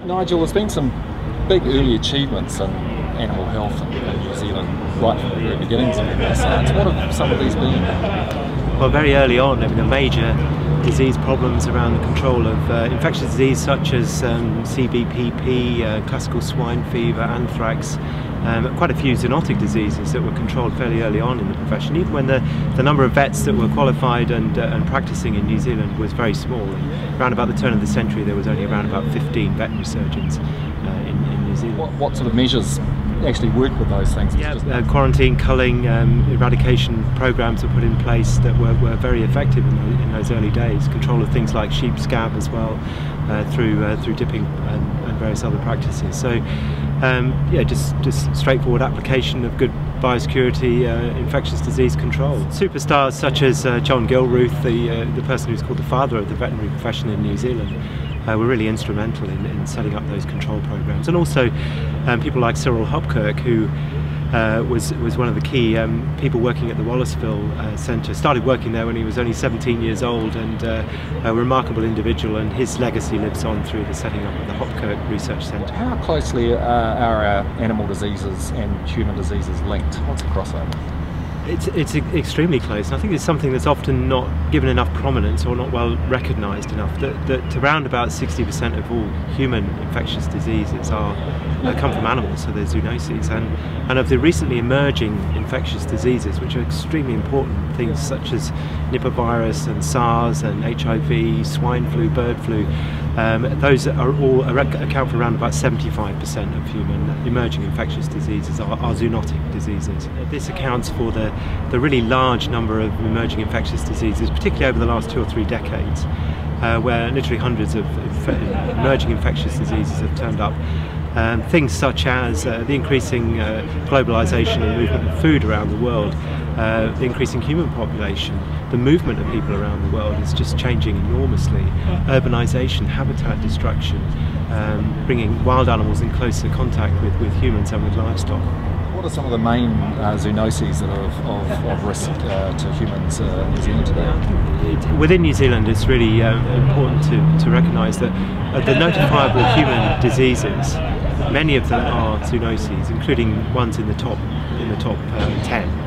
Nigel, there's been some big early achievements in animal health in New Zealand right from the very beginnings of animal science. What have some of these been? Well, very early on, I mean, the major disease problems around the control of infectious disease such as CBPP, classical swine fever, anthrax, quite a few zoonotic diseases that were controlled fairly early on in the profession, even when the number of vets that were qualified and practicing in New Zealand was very small. Around about the turn of the century there was only around about 15 veterinary surgeons in New Zealand. What sort of measures actually work with those things? Quarantine, culling, eradication programs were put in place that were very effective in those early days. Control of things like sheep scab as well, through dipping and various other practices. So yeah, just straightforward application of good biosecurity, infectious disease control. Superstars such as John Gilruth, the person who's called the father of the veterinary profession in New Zealand, were really instrumental in setting up those control programs, and also people like Hopkirk, who was one of the key people working at the Wallaceville Centre. Started working there when he was only 17 years old, and a remarkable individual, and his legacy lives on through the setting up of the Hopkirk Research Centre. How closely are our animal diseases and human diseases linked? What's the crossover? It's extremely close, and I think it's something that's often not given enough prominence or not well recognised enough, that around about 60% of all human infectious diseases come from animals, so they're zoonoses, and of the recently emerging infectious diseases, which are extremely important, things such as Nipah virus and SARS and HIV, swine flu, bird flu, those are all account for around about 75% of human emerging infectious diseases are zoonotic diseases. This accounts for the really large number of emerging infectious diseases, particularly over the last 2 or 3 decades, where literally hundreds of emerging infectious diseases have turned up. Things such as the increasing globalisation and movement of food around the world, the increasing human population, the movement of people around the world is just changing enormously. Urbanisation, habitat destruction, bringing wild animals in closer contact with humans and with livestock. What are some of the main zoonoses that are of risk to humans in New Zealand today? Within New Zealand, it's really important to recognise that the notifiable human diseases, many of them are zoonoses, including ones in the top 10.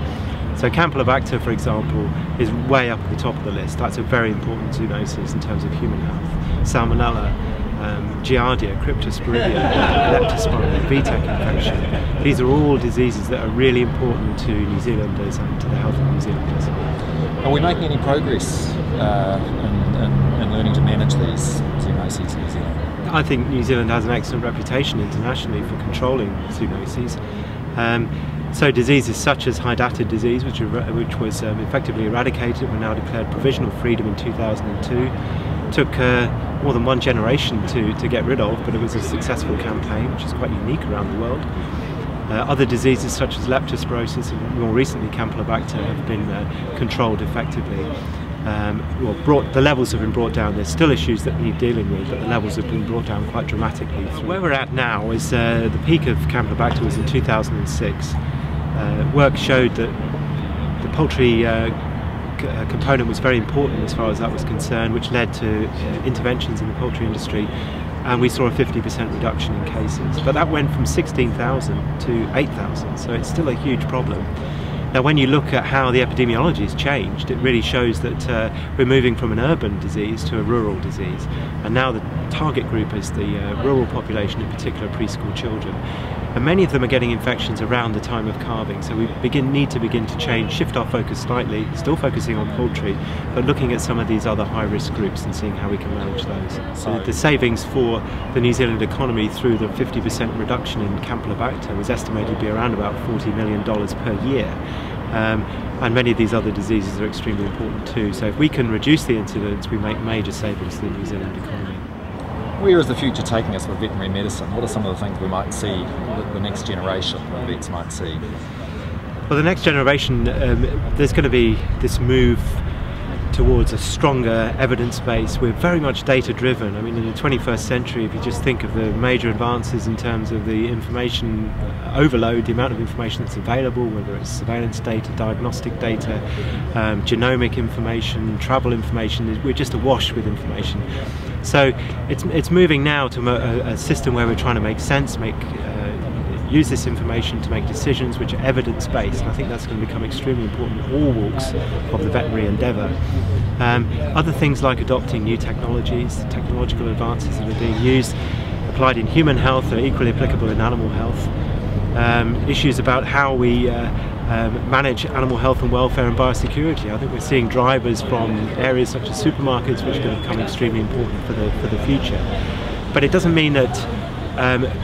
So Campylobacter, for example, is way up at the top of the list. That's a very important zoonosis in terms of human health. Salmonella, Giardia, Cryptosporidium, Leptospira, VTEC infection. These are all diseases that are really important to New Zealanders and to the health of New Zealanders. Are we making any progress in learning to manage these zoonoses in New Zealand? I think New Zealand has an excellent reputation internationally for controlling zoonoses. So diseases such as hydatid disease, which was effectively eradicated, were now declared provisional freedom in 2002. Took more than 1 generation to get rid of, but it was a successful campaign, which is quite unique around the world. Other diseases such as leptospirosis and more recently Campylobacter have been controlled effectively. The levels have been brought down. There's still issues that need dealing with, but the levels have been brought down quite dramatically. Where we're at now is the peak of Campylobacter was in 2006. Work showed that the poultry component was very important as far as that was concerned, which led to interventions in the poultry industry, and we saw a 50% reduction in cases. But that went from 16,000 to 8,000, so it's still a huge problem. Now, when you look at how the epidemiology has changed, it really shows that we're moving from an urban disease to a rural disease, and now the target group is the rural population, in particular preschool children. And many of them are getting infections around the time of calving, so we need to begin to shift our focus slightly, still focusing on poultry, but looking at some of these other high-risk groups and seeing how we can manage those. So the savings for the New Zealand economy through the 50% reduction in Campylobacter was estimated to be around about $40 million per year. And many of these other diseases are extremely important too, so if we can reduce the incidence, we make major savings to the New Zealand economy. Where is the future taking us with veterinary medicine? What are some of the things we might see, that the next generation of vets might see? Well, the next generation, there's going to be this move towards a stronger evidence base. We're very much data driven. I mean, in the 21st century, if you just think of the major advances in terms of the information overload, the amount of information that's available, whether it's surveillance data, diagnostic data, genomic information, travel information, we're just awash with information. So it's moving now to a system where we're trying to make sense, use this information to make decisions which are evidence-based, and I think that's going to become extremely important in all walks of the veterinary endeavour. Other things like adopting new technologies, technological advances that are being used, applied in human health, are equally applicable in animal health. Issues about how we manage animal health and welfare and biosecurity. I think we're seeing drivers from areas such as supermarkets which are going to become extremely important for the future. But it doesn't mean that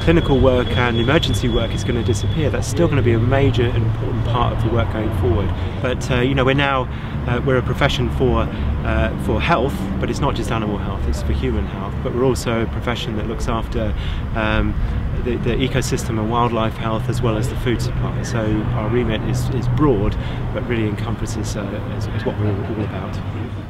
clinical work and emergency work is going to disappear. That's still going to be a major and important part of the work going forward. But you know, we're a profession for health, but it's not just animal health, it's for human health. But we're also a profession that looks after the ecosystem and wildlife health as well as the food supply. So our remit is broad, but really encompasses is what we're all about.